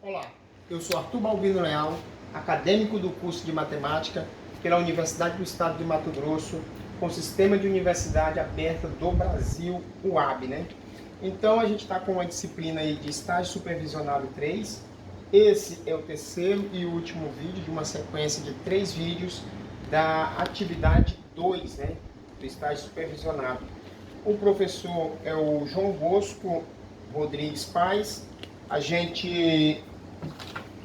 Olá, eu sou Arthur Balbino Leal, acadêmico do curso de Matemática pela Universidade do Estado de Mato Grosso, com o Sistema de Universidade Aberta do Brasil, UAB, né? Então a gente está com uma disciplina aí de Estágio Supervisionado 3. Esse é o terceiro e último vídeo de uma sequência de 3 vídeos da atividade 2, né? Do Estágio Supervisionado. O professor é o João Bosco Rodrigues Paes. A gente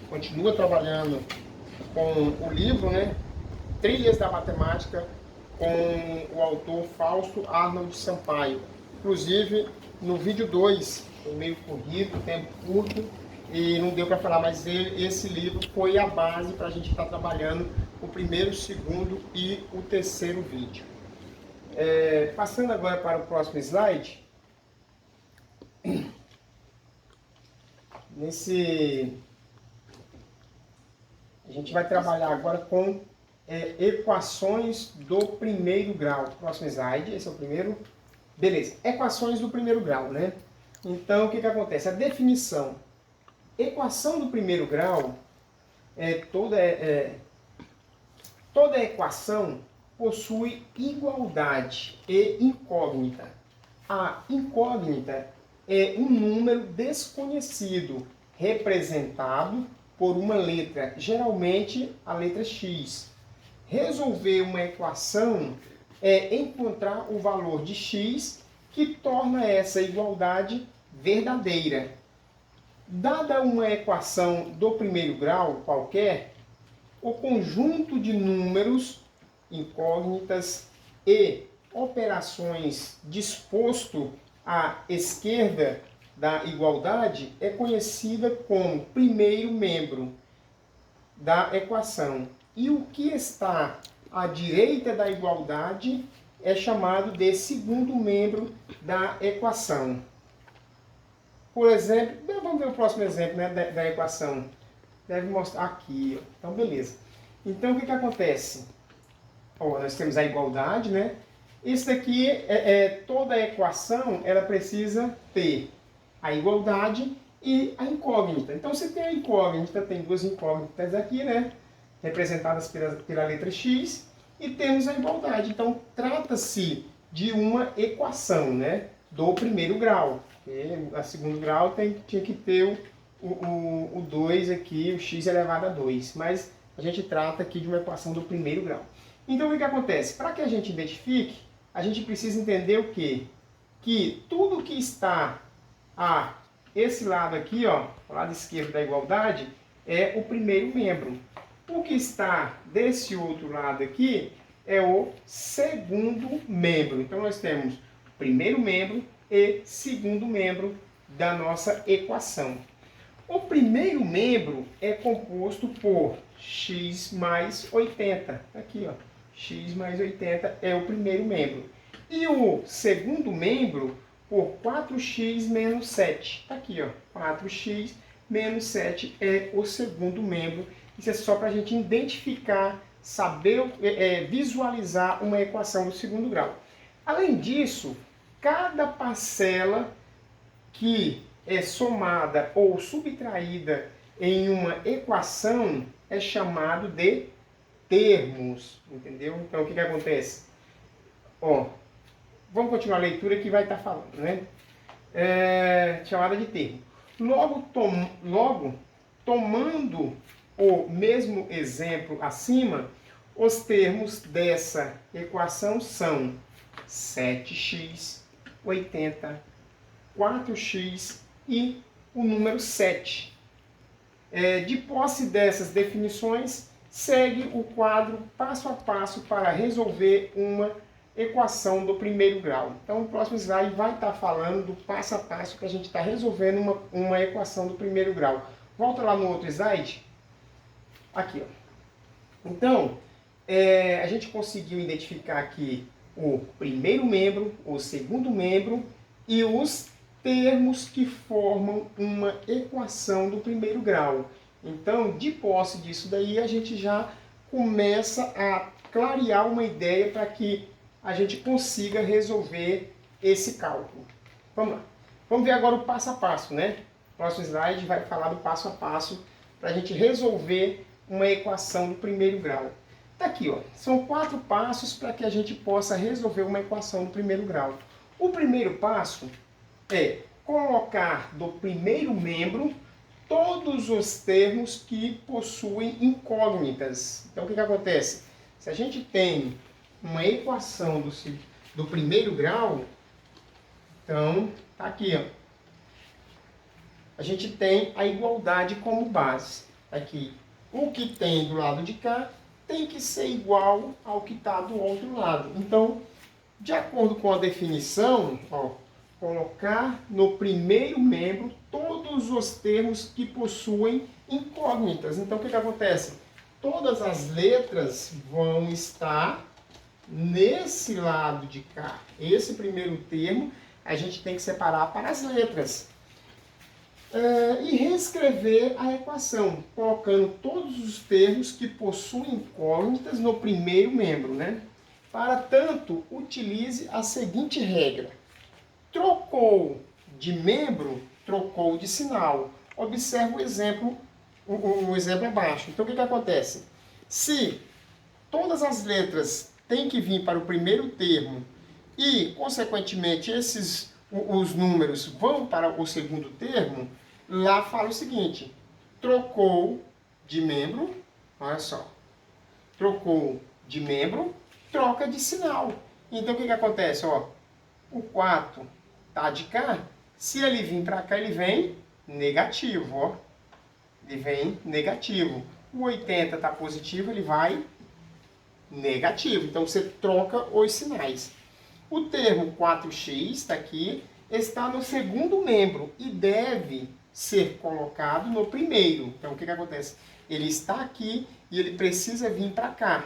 continua trabalhando com o livro, né? Trilhas da Matemática, com o autor Fausto Arnold Sampaio. Inclusive, no vídeo 2, foi meio corrido, tempo curto, e não deu para falar, mas esse livro foi a base para a gente estar trabalhando o primeiro, o segundo e o terceiro vídeo. Passando agora para o próximo slide. A gente vai trabalhar agora com equações do primeiro grau. Próximo slide, esse é o primeiro. Beleza, equações do primeiro grau, né? Então, o que acontece? A definição. Equação do primeiro grau, toda equação possui igualdade e incógnita. A incógnita é um número desconhecido, representado por uma letra, geralmente a letra x. Resolver uma equação é encontrar o valor de x que torna essa igualdade verdadeira. Dada uma equação do primeiro grau qualquer, o conjunto de números, incógnitas e operações disposto à esquerda da igualdade é conhecida como primeiro membro da equação. E o que está à direita da igualdade é chamado de segundo membro da equação. Por exemplo, vamos ver o próximo exemplo, né, da equação. Deve mostrar aqui. Então, beleza. Então, o que acontece? Nós temos a igualdade, né? Isso daqui toda a equação, ela precisa ter a igualdade e a incógnita. Então, se tem a incógnita, tem duas incógnitas aqui, né? Representadas pela letra x, e temos a igualdade. Então, trata-se de uma equação, né? Do primeiro grau. A segundo grau tinha que ter o 2 aqui, o x elevado a 2. Mas a gente trata aqui de uma equação do primeiro grau. Então, o que acontece? Para que a gente identifique, a gente precisa entender o quê? Que tudo que está a esse lado aqui, ó, o lado esquerdo da igualdade, é o primeiro membro. O que está desse outro lado aqui é o segundo membro. Então, nós temos primeiro membro e segundo membro da nossa equação. O primeiro membro é composto por x mais 80. Aqui, ó, x mais 80 é o primeiro membro. E o segundo membro por 4x menos 7. Está aqui, ó, 4x menos 7 é o segundo membro. Isso é só para a gente identificar, saber, visualizar uma equação do segundo grau. Além disso, cada parcela que é somada ou subtraída em uma equação é chamado de termos, entendeu? Então, o que acontece? Vamos continuar a leitura que vai estar falando, né? Chamada de termo. Logo, tomando o mesmo exemplo acima, os termos dessa equação são 7x, 80, 4x e o número 7. De posse dessas definições, segue o quadro passo a passo para resolver uma equação do primeiro grau. Então, o próximo slide vai estar falando do passo a passo que a gente está resolvendo uma equação do primeiro grau. Volta lá no outro slide. Aqui, ó. Então, a gente conseguiu identificar aqui o primeiro membro, o segundo membro e os termos que formam uma equação do primeiro grau. Então, de posse disso daí, a gente já começa a clarear uma ideia para que a gente consiga resolver esse cálculo. Vamos lá. Vamos ver agora o passo a passo, né? próximo slide vai falar do passo a passo para a gente resolver uma equação do primeiro grau. Está aqui, ó, são 4 passos para que a gente possa resolver uma equação do primeiro grau. O primeiro passo é colocar do primeiro membro todos os termos que possuem incógnitas. Então, o que acontece? Se a gente tem uma equação do primeiro grau, então, tá aqui, ó. A gente tem a igualdade como base. Aqui, o que tem do lado de cá tem que ser igual ao que está do outro lado. Então, de acordo com a definição, ó, colocar no primeiro membro todos os termos que possuem incógnitas. Então, o que acontece? Todas as letras vão estar nesse lado de cá. Esse primeiro termo a gente tem que separar para as letras. E reescrever a equação, colocando todos os termos que possuem incógnitas no primeiro membro, né? Para tanto, utilize a seguinte regra. Trocou de membro, trocou de sinal. Observe o exemplo abaixo. Então, o que acontece? Se todas as letras têm que vir para o primeiro termo e, consequentemente, os números vão para o segundo termo, lá fala o seguinte, trocou de membro, olha só, trocou de membro, troca de sinal. Então, o que acontece? Ó, o 4 está de cá, se ele vir para cá, ele vem negativo, ó. Ele vem negativo. O 80 está positivo, ele vai negativo. Então, você troca os sinais. O termo 4x está aqui, está no segundo membro e deve ser colocado no primeiro. Então, o que acontece? Ele está aqui e ele precisa vir para cá.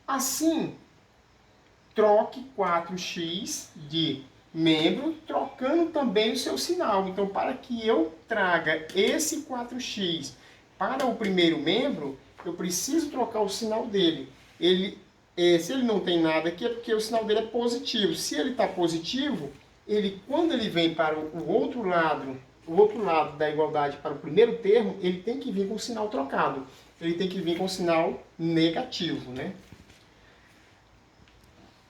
Assim, troque 4x de membro, trocando também o seu sinal. Então, para que eu traga esse 4x para o primeiro membro, eu preciso trocar o sinal dele. Se ele não tem nada aqui, é porque o sinal dele é positivo. Se ele está positivo, quando ele vem para o outro lado da igualdade, para o primeiro termo, ele tem que vir com o sinal trocado. Ele tem que vir com o sinal negativo, né?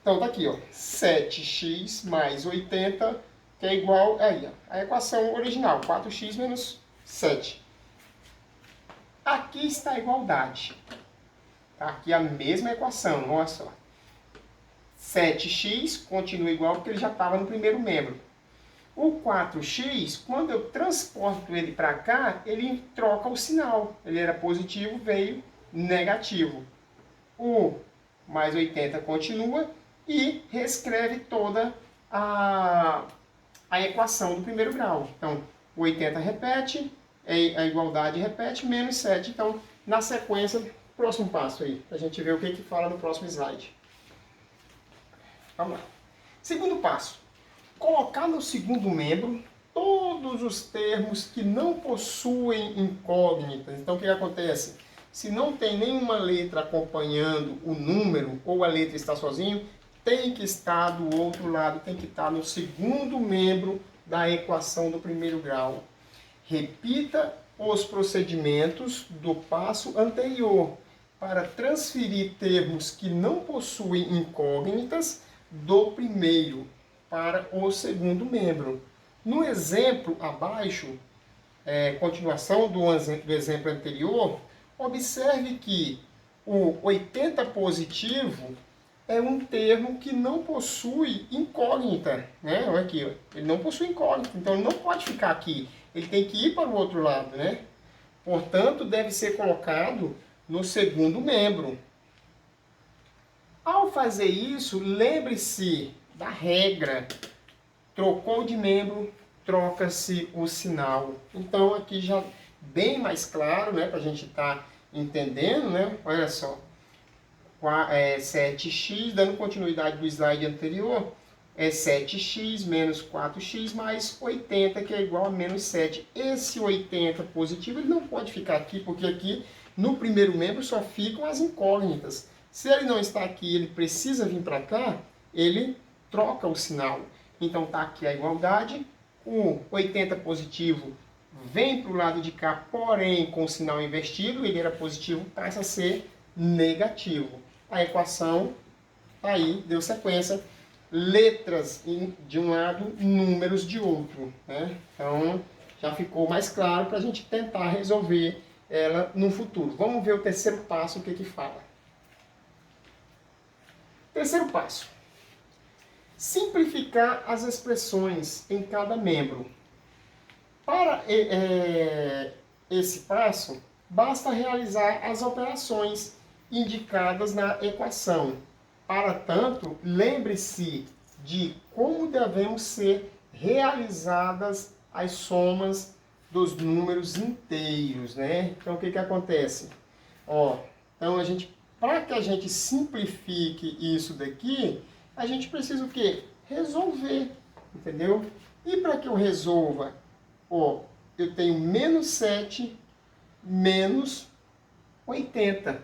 Então, tá aqui, ó, 7x mais 80, que é igual aí, ó, a equação original, 4x menos 7. Aqui está a igualdade. Tá aqui a mesma equação, olha só. 7x continua igual porque ele já estava no primeiro membro. O 4x, quando eu transporto ele para cá, ele troca o sinal. Ele era positivo, veio negativo. O mais 80 continua e reescreve toda a equação do primeiro grau. Então, o 80 repete, a igualdade repete, menos 7. Então, na sequência, próximo passo aí, para a gente ver o que fala no próximo slide. Vamos lá. Segundo passo, colocar no segundo membro todos os termos que não possuem incógnitas. Então, o que acontece? Se não tem nenhuma letra acompanhando o número, ou a letra está sozinho, tem que estar do outro lado, tem que estar no segundo membro da equação do primeiro grau. Repita os procedimentos do passo anterior para transferir termos que não possuem incógnitas do primeiro para o segundo membro. No exemplo abaixo, continuação do exemplo anterior, observe que o 80 positivo é um termo que não possui incógnita, né? Olha aqui, ó. Ele não possui incógnita, então ele não pode ficar aqui. Ele tem que ir para o outro lado, né? Portanto, deve ser colocado no segundo membro. Ao fazer isso, lembre-se da regra. Trocou de membro, troca-se o sinal. Então, aqui já bem mais claro, né? Para a gente estar entendendo, né? Olha só. 7x, dando continuidade do slide anterior, é 7x menos 4x mais 80, que é igual a menos 7. Esse 80 positivo ele não pode ficar aqui, porque aqui no primeiro membro só ficam as incógnitas. Se ele não está aqui, ele precisa vir para cá, ele troca o sinal. Então está aqui a igualdade, o 80 positivo vem para o lado de cá, porém com o sinal invertido, ele era positivo, passa a ser negativo. A equação aí deu sequência, letras de um lado, números de outro, né? Então já ficou mais claro para a gente tentar resolver ela no futuro. Vamos ver o terceiro passo, o que que fala. Terceiro passo. Simplificar as expressões em cada membro. Para esse passo, basta realizar as operações indicadas na equação. Para tanto, lembre-se de como devemos ser realizadas as somas dos números inteiros, né? Então, o que que acontece? Então, para que a gente simplifique isso daqui, a gente precisa o quê? Resolver, entendeu? E para que eu resolva, eu tenho menos 7 menos 80.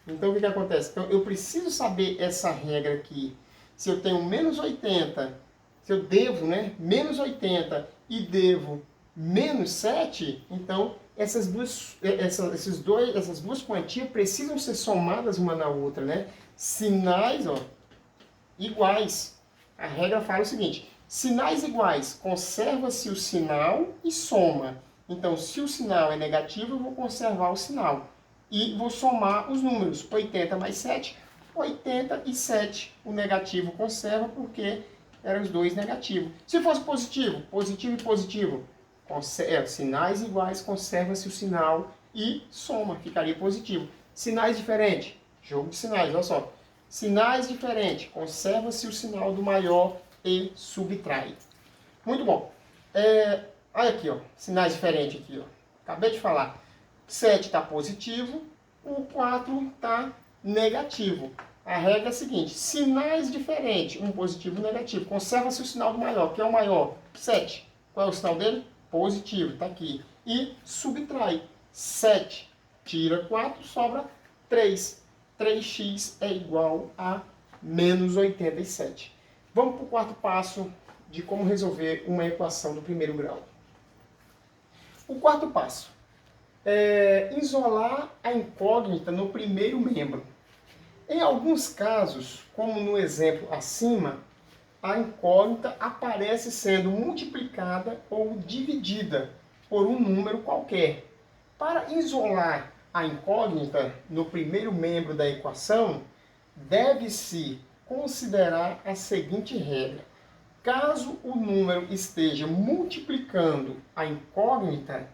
Então, o que que acontece? Então, eu preciso saber essa regra aqui. Se eu tenho menos 80, se eu devo, né, menos 80 e devo menos 7, então essas duas quantias precisam ser somadas uma na outra, né? Sinais, iguais. A regra fala o seguinte: sinais iguais, conserva-se o sinal e soma. Então, se o sinal é negativo, eu vou conservar o sinal. E vou somar os números. 80 mais 7, 87. O negativo conserva porque eram os dois negativos. Se fosse positivo, positivo e positivo, sinais iguais, conserva-se o sinal e soma, ficaria positivo. Sinais diferentes, jogo de sinais, olha só. Sinais diferentes, conserva-se o sinal do maior e subtrai. Muito bom. Olha aqui, sinais diferentes aqui, Acabei de falar. 7 está positivo, o 4 está negativo. A regra é a seguinte: sinais diferentes, um positivo e um negativo. Conserva-se o sinal do maior. Que é o maior? 7. Qual é o sinal dele? Positivo, está aqui. E subtrai. 7 tira 4, sobra 3. 3x é igual a menos 87. Vamos para o quarto passo de como resolver uma equação do primeiro grau. O quarto passo é isolar a incógnita no primeiro membro. Em alguns casos, como no exemplo acima, a incógnita aparece sendo multiplicada ou dividida por um número qualquer. Para isolar a incógnita no primeiro membro da equação, deve-se considerar a seguinte regra: caso o número esteja multiplicando a incógnita,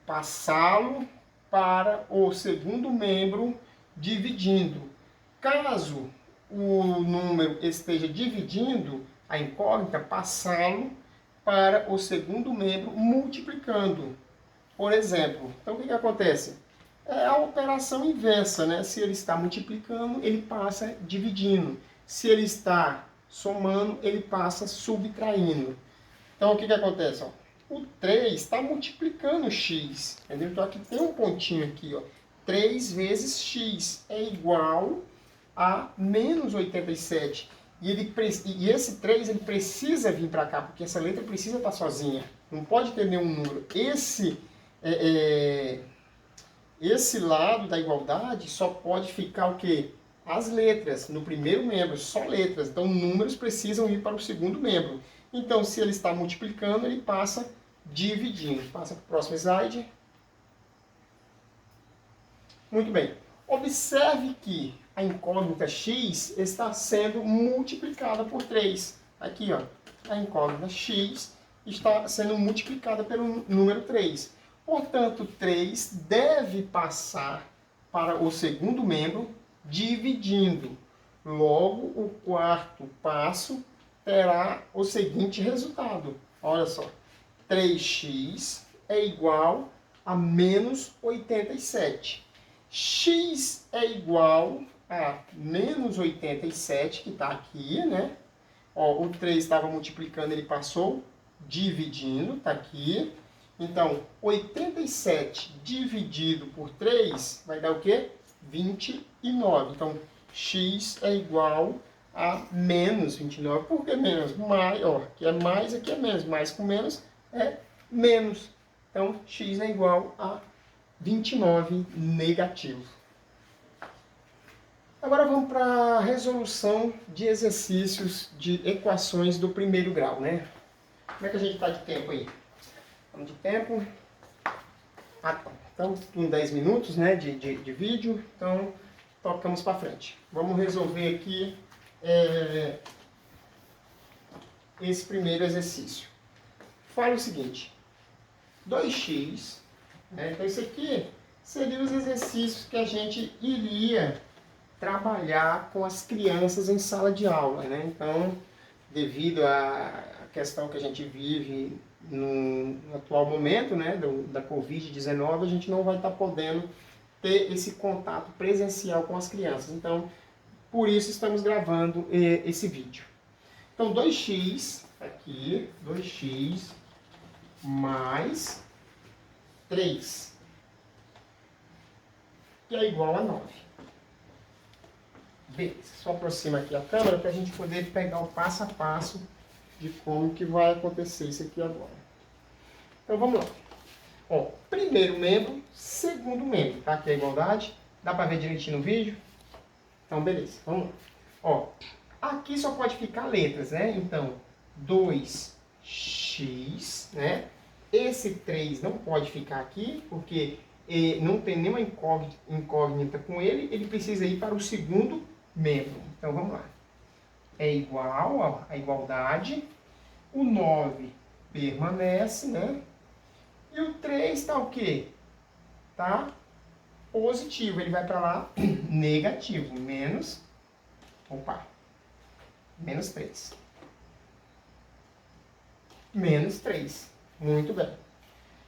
passá-lo para o segundo membro dividindo. Caso o número esteja dividindo a incógnita, passá-lo para o segundo membro multiplicando. Por exemplo, então o que acontece? É a operação inversa, né? Se ele está multiplicando, ele passa dividindo. Se ele está somando, ele passa subtraindo. Então o que acontece? O 3 está multiplicando x, entendeu? Então aqui tem um pontinho aqui, 3 vezes x é igual a menos 87. E esse 3 ele precisa vir para cá, porque essa letra precisa estar sozinha. Não pode ter nenhum número. Esse lado da igualdade só pode ficar o quê? As letras. No primeiro membro, só letras. Então, números precisam ir para o segundo membro. Então, se ele está multiplicando, ele passa dividindo. Passa para o próximo slide. Muito bem. Observe que a incógnita x está sendo multiplicada por 3. Aqui, a incógnita x está sendo multiplicada pelo número 3. Portanto, 3 deve passar para o segundo membro dividindo. Logo, o quarto passo terá o seguinte resultado. Olha só, 3x é igual a menos 87. X é igual a menos 87, que está aqui, né? O 3 estava multiplicando, ele passou dividindo, está aqui. Então, 87 dividido por 3 vai dar o quê? 29. Então, x é igual a menos 29. Por que menos? Mais, aqui é mais, aqui é menos. Mais com menos é menos. Então, x é igual a 29 negativo. Agora vamos para a resolução de exercícios de equações do primeiro grau, né? Como é que a gente está de tempo aí? Vamos de tempo. Ah, tá. Então, com 10 minutos, né, de vídeo. Então, tocamos para frente. Vamos resolver aqui esse primeiro exercício. Fala o seguinte. 2x, né? Então, isso aqui seria os exercícios que a gente iria trabalhar com as crianças em sala de aula, né? Então, devido à questão que a gente vive no atual momento, né, da Covid-19, a gente não vai estar podendo ter esse contato presencial com as crianças. Então, por isso estamos gravando esse vídeo. Então, 2x, aqui, 2x mais 3, que é igual a 9. Beleza, só aproxima aqui a câmera para a gente poder pegar o passo a passo de como que vai acontecer isso aqui agora. Então vamos lá. Ó, primeiro membro, segundo membro, tá? Aqui é a igualdade. Dá para ver direitinho no vídeo? Então beleza, vamos lá. Ó, aqui só pode ficar letras, né? Então, 2x, né? Esse 3 não pode ficar aqui, porque não tem nenhuma incógnita com ele, ele precisa ir para o segundo membro. Então vamos lá. É igual, ó, a igualdade. O 9 permanece, né? E o 3 está o quê? Tá positivo, ele vai para lá negativo, menos 3. Menos 3. Muito bem.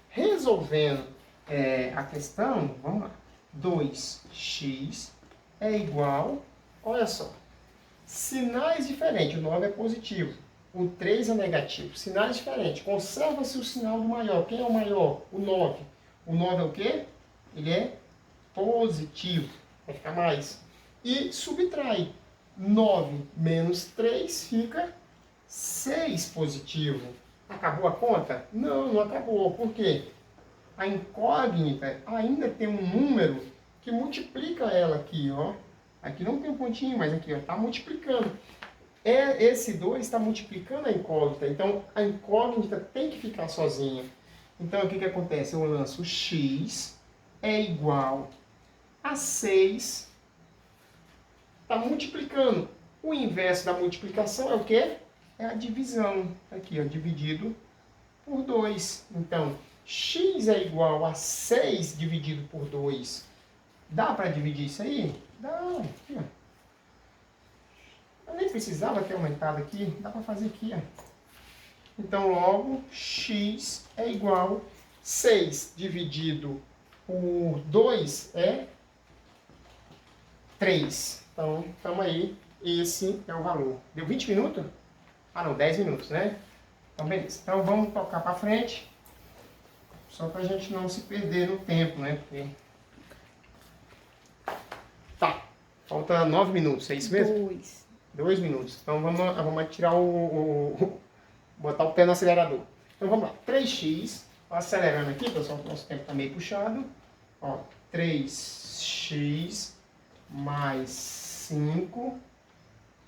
Resolvendo a questão, vamos lá. 2x é igual, olha só, sinais diferentes, o 9 é positivo, o 3 é negativo, sinais diferentes, conserva-se o sinal do maior. Quem é o maior? O 9. O 9 é o quê? Ele é positivo, vai ficar mais. E subtrai, 9 menos 3 fica 6 positivo. Acabou a conta? Não, não acabou. Por quê? A incógnita ainda tem um número que multiplica ela aqui, ó. Aqui não tem um pontinho, mas aqui, ó, está multiplicando. Esse 2 está multiplicando a incógnita. Então, a incógnita tem que ficar sozinha. Então, o que acontece? Eu lanço x é igual a 6. Está multiplicando. O inverso da multiplicação é o quê? É a divisão. Aqui, ó, dividido por 2. Então, x é igual a 6 dividido por 2. Dá para dividir isso aí? Dá. Aqui, ó. Eu nem precisava ter aumentado aqui. Dá para fazer aqui, ó. Então, logo, x é igual a 6 dividido por 2 é 3. Então, estamos aí. Esse é o valor. Deu 20 minutos? Ah, não, 10 minutos, né? Então, beleza. Então, vamos tocar para frente. Só para a gente não se perder no tempo, né? Porque... Tá. Falta 9 minutos, é isso mesmo? 2 minutos. Então, vamos tirar botar o pé no acelerador. Então, vamos lá. 3x. Acelerando aqui, pessoal, que o nosso tempo está meio puxado. Ó, 3x mais 5,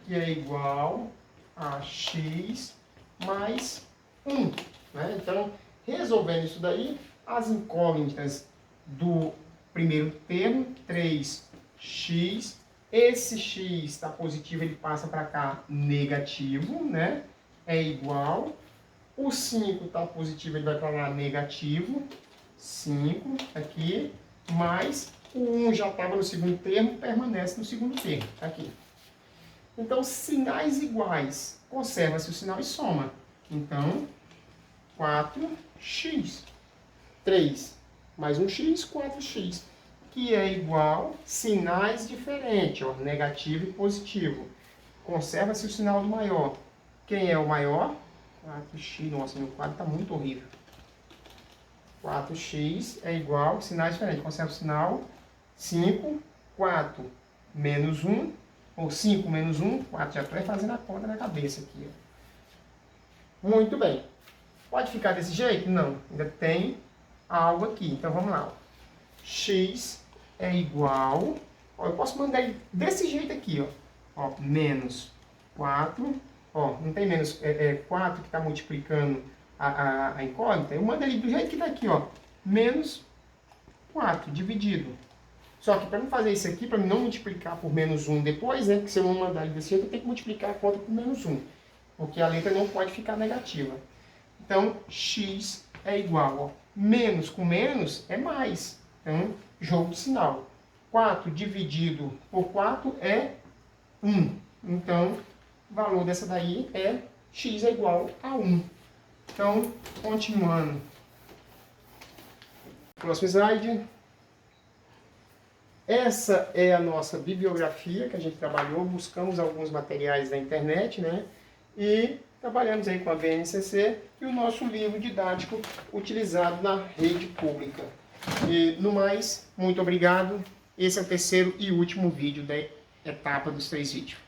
que é igual a x mais 1. Né? Então, resolvendo isso daí, as incógnitas do primeiro termo, 3x, esse x está positivo, ele passa para cá negativo, né? É igual. O 5 está positivo, ele vai para lá negativo, 5 aqui, mais o 1 já estava no segundo termo, permanece no segundo termo, aqui. Então, sinais iguais, conserva-se o sinal e soma. Então, 4x. 3 mais 1x, 4x. Que é igual, sinais diferentes, ó, negativo e positivo. Conserva-se o sinal do maior. Quem é o maior? 4x. Nossa, meu quadro está muito horrível. 4x é igual, sinais diferentes. Conserva o sinal. 5, 4 menos 1, ou 5 menos 1, 4. Já estou fazendo a conta na cabeça aqui. Ó. Muito bem. Pode ficar desse jeito? Não, ainda tem algo aqui. Então vamos lá. X é igual... Ó, eu posso mandar ele desse jeito aqui, ó. Ó, menos 4. Ó, não tem menos 4 que está multiplicando a incógnita. Eu mando ele do jeito que está aqui, ó. Menos 4 dividido. Só que para não fazer isso aqui, para não multiplicar por menos 1 depois, né? Que se eu não mandar ele desse jeito, eu tenho que multiplicar a conta por menos 1. Porque a letra não pode ficar negativa. Então, x é igual, ó. Menos com menos é mais. Então, jogo de sinal. 4 dividido por 4 é 1. Então, o valor dessa daí é x é igual a 1. Então, continuando. Próximo slide. Essa é a nossa bibliografia que a gente trabalhou. Buscamos alguns materiais na internet, né? E trabalhamos aí com a BNCC e o nosso livro didático utilizado na rede pública. E, no mais, muito obrigado. Esse é o terceiro e último vídeo da etapa dos 3 vídeos.